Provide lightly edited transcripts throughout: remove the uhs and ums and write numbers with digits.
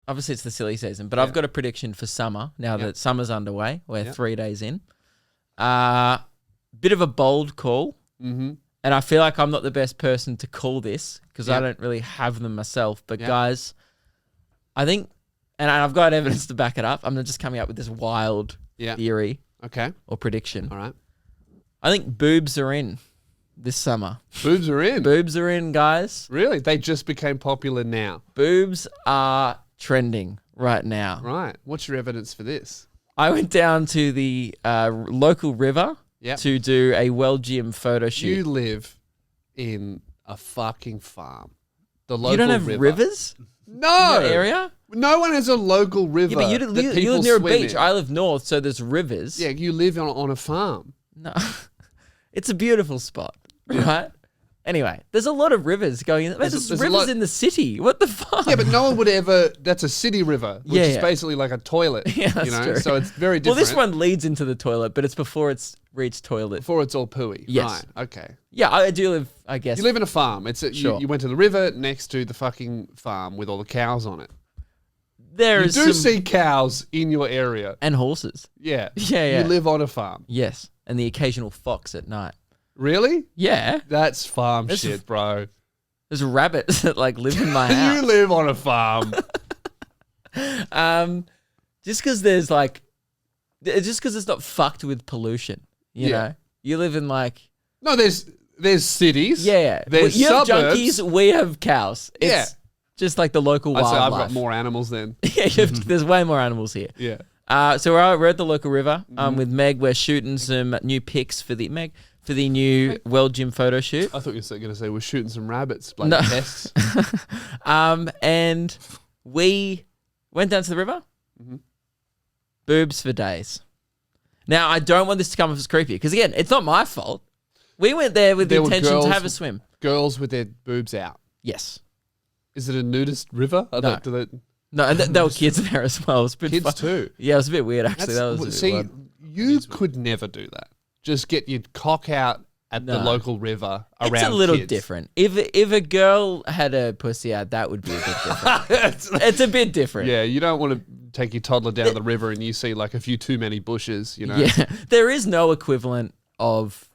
obviously it's the silly season, but I've got a prediction for summer now that summer's underway. We're 3 days in. Bit of a bold call. Mm-hmm. And I feel like I'm not the best person to call this because I don't really have them myself. But guys, I think, and I've got evidence to back it up. I'm not just coming up with this wild theory or prediction. All right. I think boobs are in this summer. Boobs are in? Boobs are in, guys. Really? They just became popular now? Boobs are trending right now. Right. What's your evidence for this? I went down to the local river to do a well gym photo shoot. You live in a fucking farm. The local You don't have river. rivers? No. In your area? No one has a local river. Yeah, but you live near a beach. I live north, so there's rivers. Yeah, you live on a farm. No. It's a beautiful spot, right? Anyway, there's a lot of rivers going in. There's rivers in the city. What the fuck? Yeah, but no one would ever. That's a city river, which is basically like a toilet. Yeah, that's true. So it's very different. Well, this one leads into the toilet, but it's before it's reached toilet. Before it's all pooey. Yes. Right. Okay. Yeah, I do live. I guess you live in a farm. It's Sure. you went to the river next to the fucking farm with all the cows on it. There You is do some, see cows in your area. and horses. Yeah. Yeah. You live on a farm. Yes, and the occasional fox at night. Really? Yeah, That's farm shit, bro. there's rabbits that like live in my house. You live on a farm. Just because there's like, just because it's not fucked with pollution. You know, you live in like. No, there's cities. Yeah. There's you have suburbs. junkies, we have cows. It's just like the local I'd say wildlife. I've got more animals then. Yeah, there's way more animals here. Yeah. So we're at the local river with Meg. We're shooting some new pics for the new well gym photo shoot. I thought you were going to say we're shooting some rabbits, like No. pests. And we went down to the river. Boobs for days. Now, I don't want this to come off as creepy because, again, it's not my fault. We went there with the intention to have a swim. Girls with their boobs out. Yes. Is it a nudist river? No. No, and there were kids there as well. It was a bit Kids too. Yeah, it was a bit weird, actually. You could never do that. Just get your cock out at the local river around It's a little kids. different. If a girl had a pussy out, that would be a bit different. It's a bit different. Yeah, you don't want to take your toddler down the river and you see like a few too many bushes, you know? Yeah. There is no equivalent of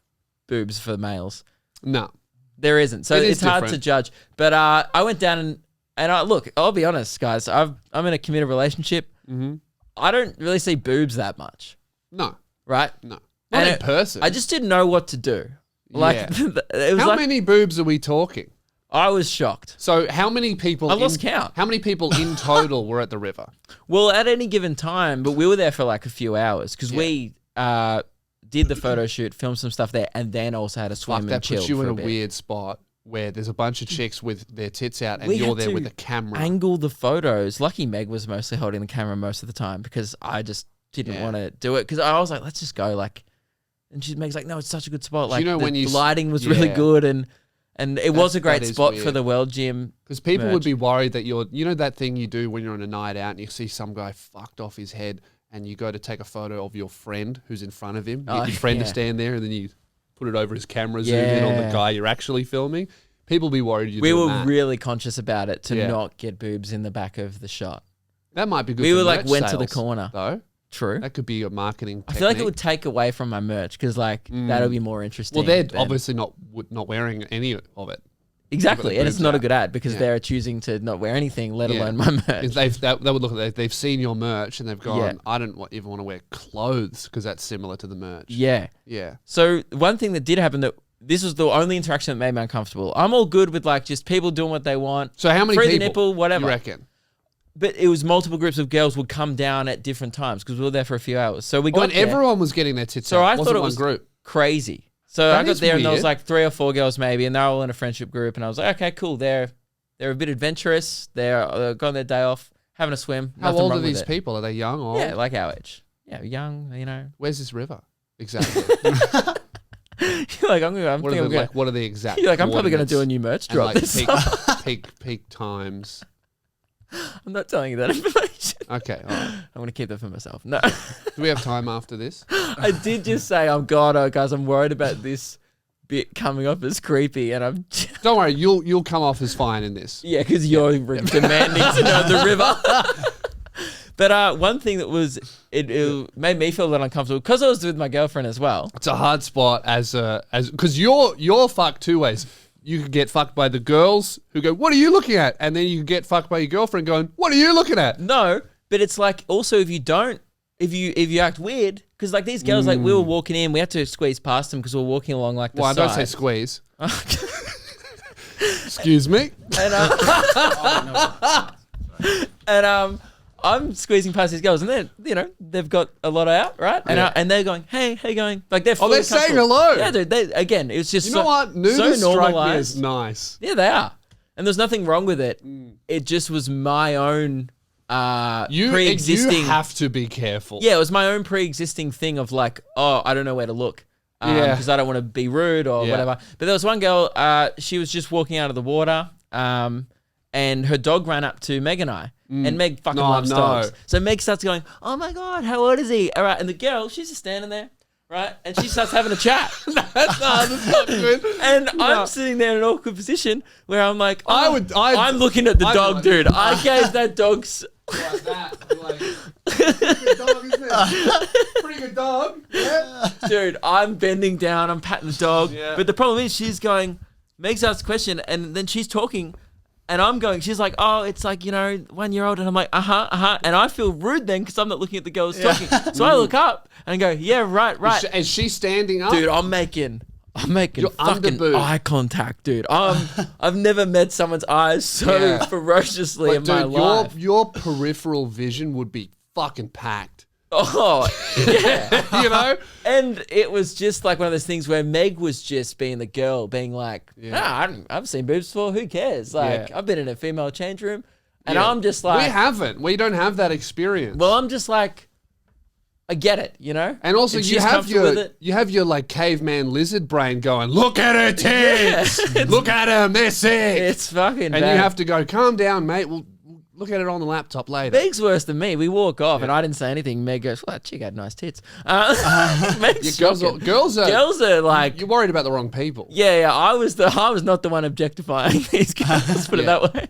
boobs for males. No. There isn't. So It is it's hard different. to judge. But I went down and look, I'll be honest, guys. I'm in a committed relationship. Mm-hmm. I don't really see boobs that much. No. Right? No. Not in person. I just didn't know what to do. Like, it was How like, many boobs are we talking? I was shocked. So how many people... I lost count. How many people in total were at the river? Well, at any given time, but we were there for like a few hours because we did the photo shoot, filmed some stuff there, and then also had a swim and That chill puts you for in a bit. weird spot where there's a bunch of chicks with their tits out and We you're had there to with a camera. Angle the photos. Lucky Meg was mostly holding the camera most of the time because I just didn't want to do it because I was like, let's just go. Like, and Meg's like, no, it's such a good spot. Like, the lighting was really good and it was a great spot for the World Gym. Because people would be worried that you know that thing you do when you're on a night out and you see some guy fucked off his head and you go to take a photo of your friend who's in front of him. You get your friend to stand there and then you put it over his camera, zoom in on the guy you're actually filming. People be worried We were really conscious about it to not get boobs in the back of the shot. That might be good. We for were like merch went to the sales, corner. though. True. That could be a marketing technique. I feel like it would take away from my merch because like that'll be more interesting. Well, they're obviously not wearing any of it. Exactly, and it's not a good ad because they're choosing to not wear anything, let alone my merch. They would look at they've seen your merch and they've gone, I don't even want to wear clothes because that's similar to the merch. Yeah. Yeah. So one thing that did happen that this was the only interaction that made me uncomfortable. I'm all good with like just people doing what they want. So how many free people? The nipple, whatever. You reckon? But it was multiple groups of girls would come down at different times because we were there for a few hours. So we got there. Everyone was getting their tits out. So I thought it one was group. crazy. So I got there and there was weird. like 3 or 4 girls maybe, and they're all in a friendship group. And I was like, okay, cool. They're a bit adventurous. They're going their day off, having a swim. How Nothing old wrong are with these it. people? Are they young or old? Yeah, like our age. Yeah, young. You know. Where's this river? Exactly. You're like, what are the exact? You're like, I'm probably going to coordinates do a new merch and, drop like, this summer. peak times. I'm not telling you that information. Okay, all right. I'm going to keep that for myself. No. Do we have time after this? I did just say, oh God, guys, I'm worried about this bit coming off as creepy, and I'm Don't worry, you'll come off as fine in this. yeah, because you're demanding to know the river. But one thing that was it made me feel a little uncomfortable because I was with my girlfriend as well. It's a hard spot as because you're fucked two ways. You could get fucked by the girls who go, "What are you looking at?" And then you could get fucked by your girlfriend going, "What are you looking at?" No, but it's like also if you act weird, because like these girls, like we were walking in, we had to squeeze past them because we were walking along like the Well, I side. don't say squeeze. Excuse me. And I'm squeezing past these girls, and they've got a lot out, right? And and they're going, "Hey, how you going?" Like they're they're saying hello. Yeah, dude. Again, it was just You know what? so Nudist strike me normalized. as nice. Yeah, they are, and there's nothing wrong with it. It just was my own pre-existing. You have to be careful. Yeah, it was my own pre-existing thing of like, oh, I don't know where to look. Because I don't want to be rude or whatever. But there was one girl, she was just walking out of the water, and her dog ran up to Meg and I. And Meg fucking loves dogs. So Meg starts going, "Oh my God, how old is he?" All right. And the girl, she's just standing there, right? And she starts having a chat. That's not good. And I'm sitting there in an awkward position where I'm like, I'm looking at the dog, like, dude. I gave that dog... Like that. Like, pretty good dog, isn't it? Pretty good dog. Yeah. Dude, I'm bending down, I'm patting the dog. Yeah. But the problem is she's going, Meg's asked a question, and then she's talking, and I'm going, she's like, "Oh, it's like, 1 year old." And I'm like, uh-huh. And I feel rude then because I'm not looking at the girl who's talking. So I look up and go, "Yeah, right. Is she standing up? Dude, I'm making You're fucking eye contact, dude. I've never met someone's eyes so ferociously in my life. Your peripheral vision would be fucking packed. Oh, yeah. You know? And it was just like one of those things where Meg was just being the girl, being like, I've seen boobs before, who cares? Like, I've been in a female change room. And I'm just like... We haven't. We don't have that experience. Well, I'm just like... I get it, And also, you have your like caveman lizard brain going, "Look at her tits, look at them, they're sick." It's fucking bad. And you have to go, "Calm down, mate. We'll look at it on the laptop later." Meg's worse than me. We walk off, and I didn't say anything. Meg goes, "Well, that chick had nice tits." Meg's girls are like, you're worried about the wrong people. Yeah. I was not the one objectifying these girls. Let's put it that way.